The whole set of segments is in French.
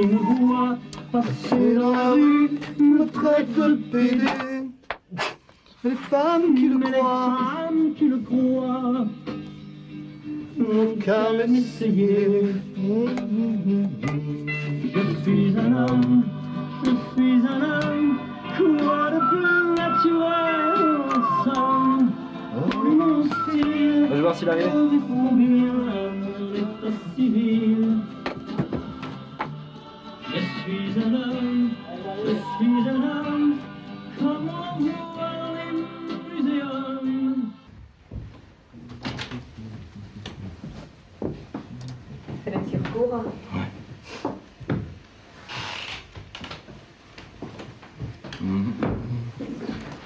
qui me voit passer dans la rue me traite de pédé. Les femmes qui le croient n'ont qu'à m'essayer. Je suis un homme, quoi de plus naturel en somme. Mon style, je vais voir s'il arrive. Combien mon état civil. Je suis un homme, comme on voit dans les muséums. C'est la circours.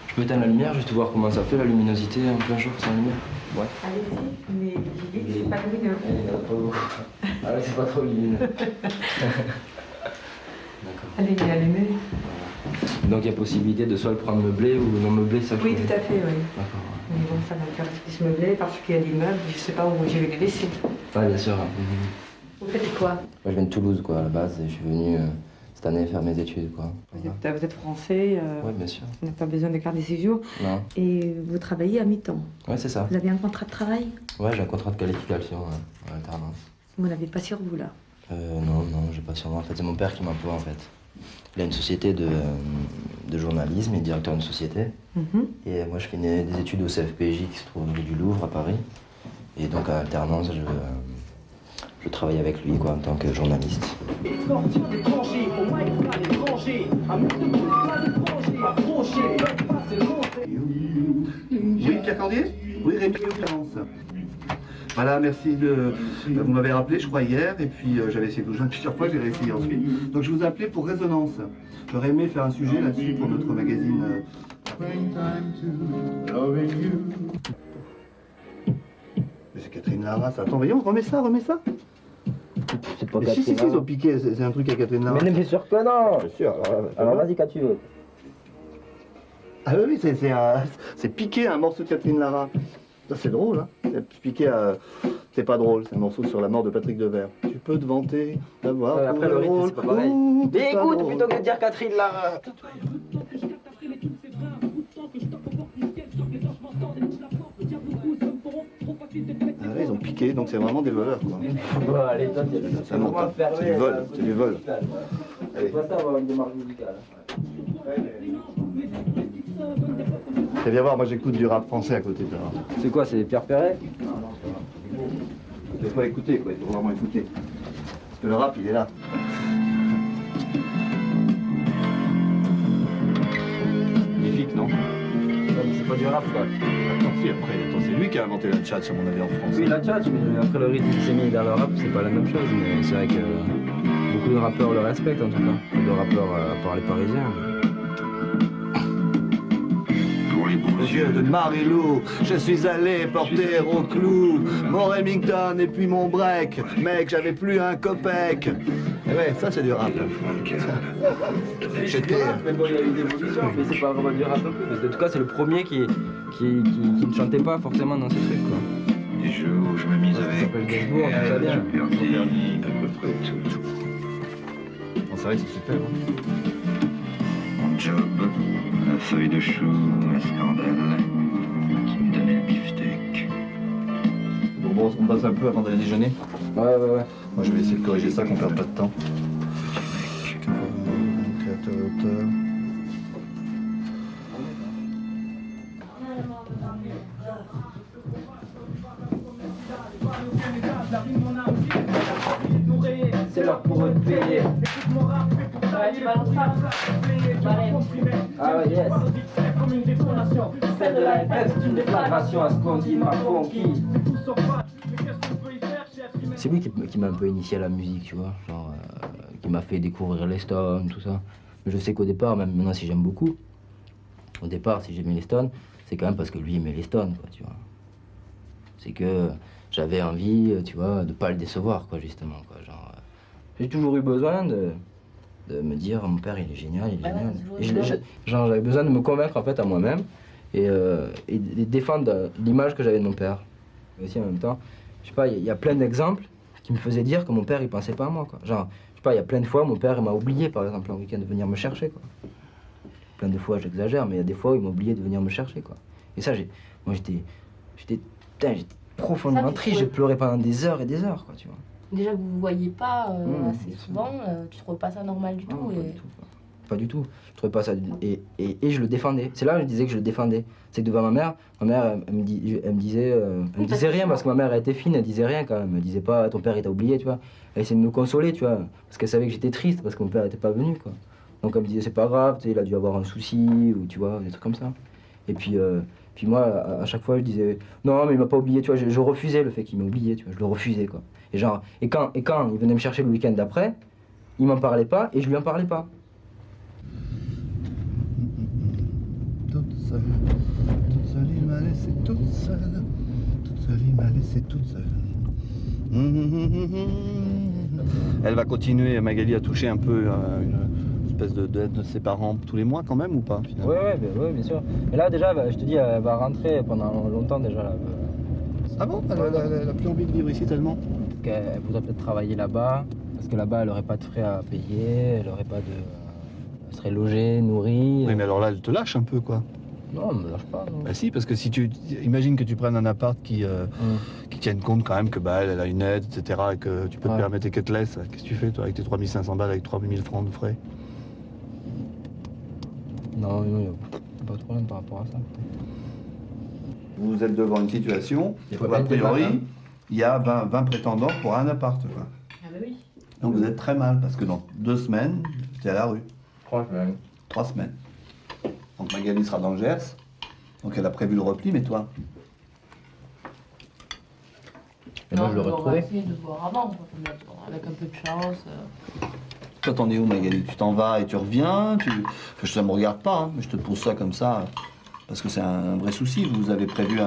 Je peux éteindre la lumière, juste voir comment ça fait la luminosité en plein jour sans lumière. Ouais. Allez-y, mais j'ai dit que c'est pas lumineux. Il n'y en a pas beaucoup. Ah là, c'est pas trop lumineux. D'accord. Allez, il est allumé. Donc il y a possibilité de soit le prendre meublé ou non meublé, ça Oui, tout à fait, oui. D'accord. Mais bon, ça va me faire plus meubler parce qu'il y a des meubles, je sais pas où je vais les laisser. Ah, bien sûr. Vous faites quoi? Moi, je viens de Toulouse, quoi, à la base, et je suis venu cette année faire mes études, quoi. Vous êtes français, Oui, bien sûr. vous n'avez pas besoin de carte de séjour. Non. Et vous travaillez à mi-temps. Ouais, c'est ça. Vous avez un contrat de travail? Ouais, j'ai un contrat de qualification en alternance. Vous n'avez pas sur vous, là? Non, j'ai pas sur moi. En fait, c'est mon père qui m'emploie, en fait. Il a une société de journalisme, il est directeur d'une société. Et moi, je fais des études au CFPJ qui se trouve au niveau du Louvre, à Paris. Et donc, à alternance, je travaille avec lui, quoi, en tant que journaliste. Oui, Pierre Cordier? Oui, Rémi Clémence. Voilà, merci de... Vous m'avez rappelé, je crois, hier, et puis j'avais essayé de vous joindre plusieurs fois, j'ai réessayé ensuite. Donc je vous appelais pour Résonance. J'aurais aimé faire un sujet là-dessus pour notre magazine. Mais c'est Catherine Lara, ça. Attends, voyons, remets ça. C'est pas Mais si, ils ont piqué, c'est un truc à Catherine Lara. Mais bien sûr que non. Bien sûr, Alors vas-y quand tu veux. Ah oui, c'est piqué un morceau de Catherine Lara. Ça c'est drôle, hein. C'est piqué à... C'est pas drôle, c'est un morceau sur la mort de Patrick Devers. Tu peux te vanter d'avoir... Après le rythme, c'est pas pareil. Mais écoute, drôle. plutôt que de dire Catherine Lara. Ah ouais, ils ont piqué, donc c'est vraiment des voleurs, quoi. Bon, allez, toi, Ça monte, hein. C'est du vol, c'est du vol. Allez. Pas ça avoir une démarche musicale. Et viens voir, moi j'écoute du rap français à côté de ça. C'est quoi, c'est Pierre Perret? Il faut écouter, quoi, il faut vraiment écouter. Parce que le rap, il est là. Magnifique, non? C'est pas du rap, quoi. Attends, si, après, c'est lui qui a inventé la tchatch, à mon avis, en France. Oui, la tchatch, mais après le rythme qui s'est mis dans le rap, c'est pas la même chose. Mais c'est vrai que beaucoup de rappeurs le respectent, en tout cas. De rappeurs, à part les Parisiens. Les yeux de Marilou, je suis allé porter au clou mon Remington et puis mon break. Mec, j'avais plus un copec. Et ouais, ça c'est du rap. C'est du rap, mais bon, il y a eu des évolutions, mais c'est pas vraiment du rap non plus. Mais en tout cas, c'est le premier qui ne chantait pas forcément dans ces trucs, quoi. Les jeux où je me mise Ça avec, s'appelle Gainsbourg, tout ça bien. j'ai perdu à peu près tout. Bon, c'est vrai que c'est super, hein. Mon job, la feuille de chou, la scandale, qui me donnait le beefsteak. Bon, on passe un peu avant d'aller déjeuner. Ouais. Moi, je vais essayer de corriger ça, qu'on perde pas de temps. Créateur et auteur. C'est l'heure pour eux de payer. Ah ouais, yes. Celle de la FF, c'est une déclaration à ce qu'on dit, ma funky. C'est lui qui m'a un peu initié à la musique, tu vois, genre, qui m'a fait découvrir les Stones, tout ça. Mais je sais qu'au départ, même maintenant si j'aime beaucoup, au départ si j'aimais les Stones, c'est quand même parce que lui aimait les Stones, quoi, tu vois. C'est que j'avais envie, tu vois, de pas le décevoir, quoi, justement, quoi, genre... j'ai toujours eu besoin de me dire, mon père, il est génial, il est génial. Et genre, j'avais besoin de me convaincre, en fait, à moi-même, et de défendre l'image que j'avais de mon père. Mais aussi, en même temps, je sais pas, il y a plein d'exemples qui me faisaient dire que mon père, il pensait pas à moi, quoi. Genre, je sais pas, il y a plein de fois, mon père il m'a oublié, par exemple, un week-end, de venir me chercher, quoi. Plein de fois, j'exagère, mais il y a des fois où il m'a oublié de venir me chercher, quoi. Et ça, moi, j'étais profondément triste, j'ai pleuré pendant des heures et des heures, quoi, tu vois. Déjà que vous vous voyez pas assez bien sûr. souvent, tu trouves pas ça normal du Non, tout. pas Et... du tout. Pas du tout. Je trouvais pas ça. Et je le défendais. C'est là où je disais que je le défendais. C'est que devant ma mère, elle me disait rien parce que ma mère elle était fine, elle disait rien quand même. Elle disait pas ton père il t'a oublié, tu vois. Elle essayait de me consoler, tu vois, parce qu'elle savait que j'étais triste parce que mon père était pas venu, quoi. Donc elle me disait c'est pas grave, tu sais, il a dû avoir un souci ou tu vois, des trucs comme ça. Et puis moi à chaque fois je disais non mais il m'a pas oublié, tu vois. Je refusais le fait qu'il m'ait oublié, tu vois. Je le refusais, quoi. Et quand il venait me chercher le week-end d'après, il m'en parlait pas et je lui en parlais pas. Toute seule, il m'a laissé toute seule. Toute seule, il m'a laissé toute seule. Elle va continuer, Magali, à toucher un peu une espèce d'aide de ses parents tous les mois quand même ou pas finalement? Ouais, bien sûr. Et là déjà, je te dis, elle va rentrer pendant longtemps déjà. Là, Ah bon? Elle a plus envie de vivre ici tellement? Elle voudrait peut-être travailler là-bas, parce que là-bas, elle aurait pas de frais à payer, elle aurait pas de... Elle serait logée, nourrie. Oui, mais alors là, elle te lâche un peu, quoi. Non, elle me lâche pas, non. Bah si, parce que si tu... Imagine que tu prennes un appart qui tienne compte quand même que bah, elle a une aide, etc. et que tu peux te Ouais. permettre et qu'elle te laisse. Qu'est-ce que tu fais, toi, avec tes 3500 balles, avec 3000 francs de frais? Non, il n'y a pas de problème par rapport à ça. Vous êtes devant une situation Il faut où, bien a être débat, priori, hein. il y a 20 prétendants pour un appart, quoi. Ah bah oui. Donc vous êtes très mal, parce que dans 2 semaines, tu es à la rue. 3 semaines. Donc Magali sera dans le Gers. Donc elle a prévu le repli, mais toi? Et moi, je l'aurais on va trouvé. essayer de voir avant, quoi, avec un peu de chance. Toi, t'en es où, Magali? Tu t'en vas et tu reviens? Enfin, ça me regarde pas, hein, mais je te pose ça comme ça, parce que c'est un vrai souci. Vous avez prévu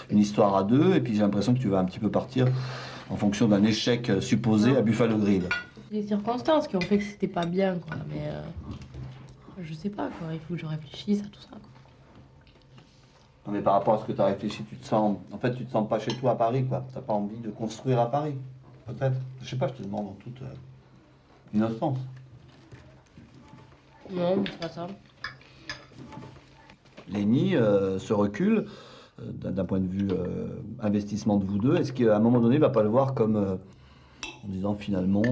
une histoire à deux, et puis j'ai l'impression que tu vas un petit peu partir en fonction d'un échec supposé à Buffalo Grill. Les circonstances qui ont fait que c'était pas bien, quoi. Mais je sais pas, quoi. Il faut que je réfléchisse à tout ça, quoi. Non, mais par rapport à ce que tu as réfléchi, tu te sens pas chez toi à Paris, quoi. T'as pas envie de construire à Paris, peut-être. Je sais pas, je te demande en toute innocence. Non, mais c'est pas ça. Lénie se recule d'un point de vue investissement de vous deux. Est-ce qu'à un moment donné, il va pas le voir comme en disant finalement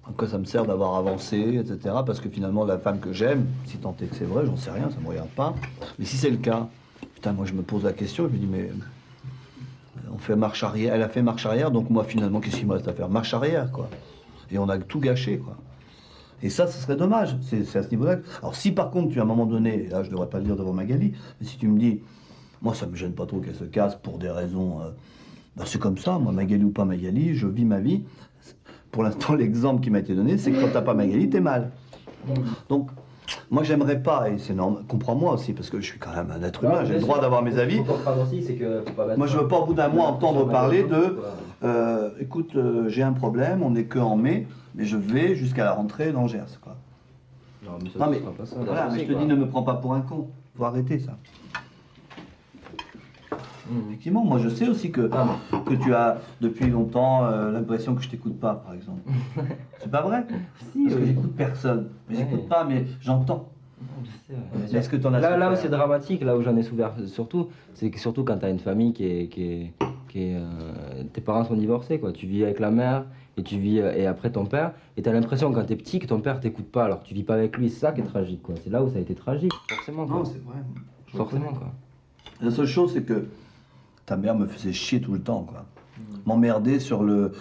à quoi ça me sert d'avoir avancé, etc. Parce que finalement, la femme que j'aime, si tant est que c'est vrai, j'en sais rien, ça me regarde pas. Mais si c'est le cas, putain, moi je me pose la question, je me dis mais on fait marche arrière, elle a fait marche arrière, donc moi finalement, qu'est-ce qu'il me reste à faire? Marche arrière, quoi. Et on a tout gâché, quoi. Et ça, ce serait dommage. C'est à ce niveau-là. Alors si par contre, tu à un moment donné, et là je devrais pas le dire devant Magali, mais si tu me dis, moi ça me gêne pas trop qu'elle se casse pour des raisons, bah, c'est comme ça, moi Magali ou pas Magali, je vis ma vie. Pour l'instant, l'exemple qui m'a été donné, c'est que quand t'as pas Magali, t'es mal. Donc, moi j'aimerais pas, et c'est normal, comprends-moi aussi, parce que je suis quand même un être humain, j'ai le droit d'avoir mes avis. Moi je veux pas au bout d'un mois entendre parler de écoute, j'ai un problème, on n'est que en mai, mais je vais jusqu'à la rentrée dans le Gers, quoi. Non, mais ça, Non, mais, sera pas ça. voilà, mais je te dis, ne me prends pas pour un con. Faut arrêter ça. Effectivement, moi je sais aussi que tu as depuis longtemps l'impression que je t'écoute pas, par exemple. C'est pas vrai? Parce que j'écoute personne. Mais j'écoute pas, mais j'entends. Mais est-ce que t'en as Là où souffert? c'est dramatique, là où j'en ai souffert surtout, c'est que surtout quand t'as une famille tes parents sont divorcés, quoi. Tu vis avec la mère et tu vis et après ton père, et t'as l'impression quand t'es petit que ton père t'écoute pas, alors que tu vis pas avec lui. C'est ça qui est tragique, quoi. C'est là où ça a été tragique, forcément, quoi. Non, c'est vrai. Forcément, quoi. La seule chose, c'est que ta mère me faisait chier tout le temps, quoi. M'emmerder sur le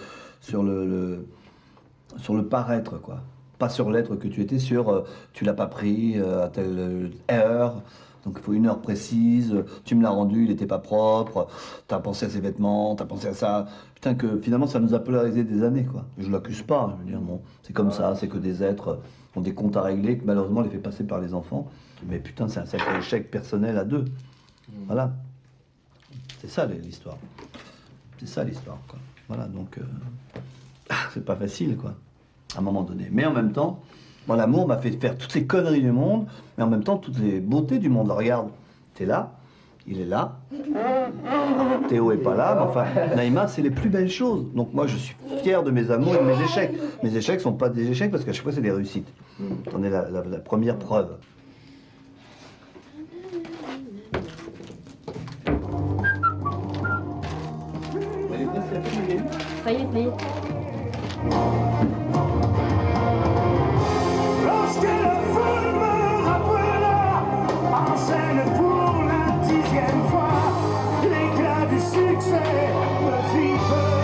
paraître, quoi. Pas sur l'être que tu étais, sur tu l'as pas pris à telle heure, donc il faut une heure précise, tu me l'as rendu, il était pas propre, t'as pensé à ses vêtements, t'as pensé à ça. Putain, que finalement ça nous a polarisé des années, quoi. Je l'accuse pas, je veux dire, bon, c'est comme ça, c'est que des êtres ont des comptes à régler, que malheureusement on les fait passer par les enfants. Mais putain, c'est un sacré échec personnel à deux. Voilà. C'est ça l'histoire. C'est ça l'histoire, quoi. Voilà, donc c'est pas facile, quoi, à un moment donné. Mais en même temps, moi, l'amour m'a fait faire toutes les conneries du monde, mais en même temps toutes les beautés du monde. Regarde, t'es là, il est là. Théo est pas là, mais enfin, Naïma, c'est les plus belles choses. Donc moi, je suis fier de mes amours et de mes échecs. Mes échecs sont pas des échecs parce qu'à chaque fois, c'est des réussites. C'en est la première preuve. Ça y est, ça y est. Lorsque le feu me rappela en scène pour la 10e fois, l'éclat du succès me fit peur.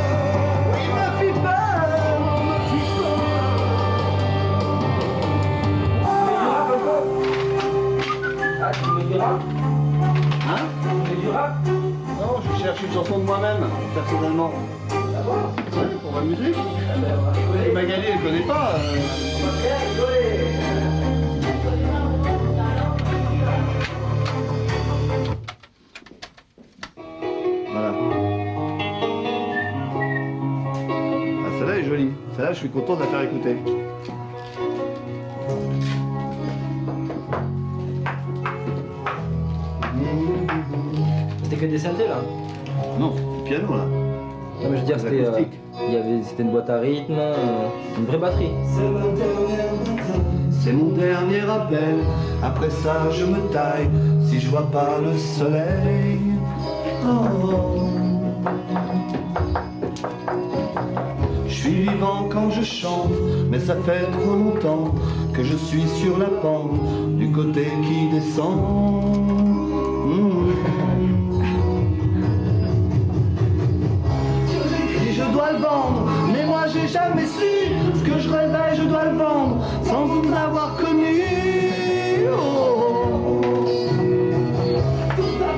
Il me fit peur, me fit peur. Ah, tu veux du rap? Hein? Tu veux du rap? Non, je cherche une chanson de moi-même, personnellement. Ouais, pour m'amuser. Et Magali, elle connaît pas. Voilà. Ah, celle-là est jolie. Celle-là, je suis content de la faire écouter. C'était que des synthés là? Non, c'est du piano, là. Non, mais je veux dire, Des c'était acoustiques. c'était une boîte à rythme, une vraie batterie. C'est mon dernier appel, après ça je me taille, si je vois pas le soleil. Oh. Je suis vivant quand je chante, mais ça fait trop longtemps que je suis sur la pente, du côté qui descend. Et je dois le vendre, mais moi j'ai jamais su ce que je rêvais, je dois le vendre sans vous avoir connu. Oh.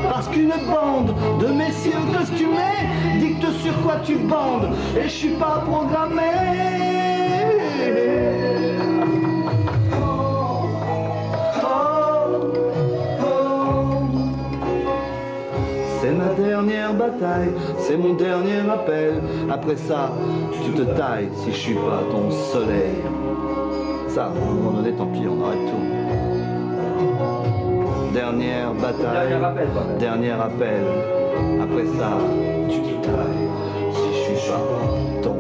Parce qu'une bande de messieurs costumés dicte sur quoi tu bandes, et je suis pas programmé. C'est ma dernière bataille, c'est mon dernier appel. Après ça, tu te tailles si je suis pas ton soleil. Ça, à un moment donné, tant pis, on arrête tout. Dernière bataille, Dernier appel, quoi. dernier appel. Après ça, tu te tailles si je suis pas ton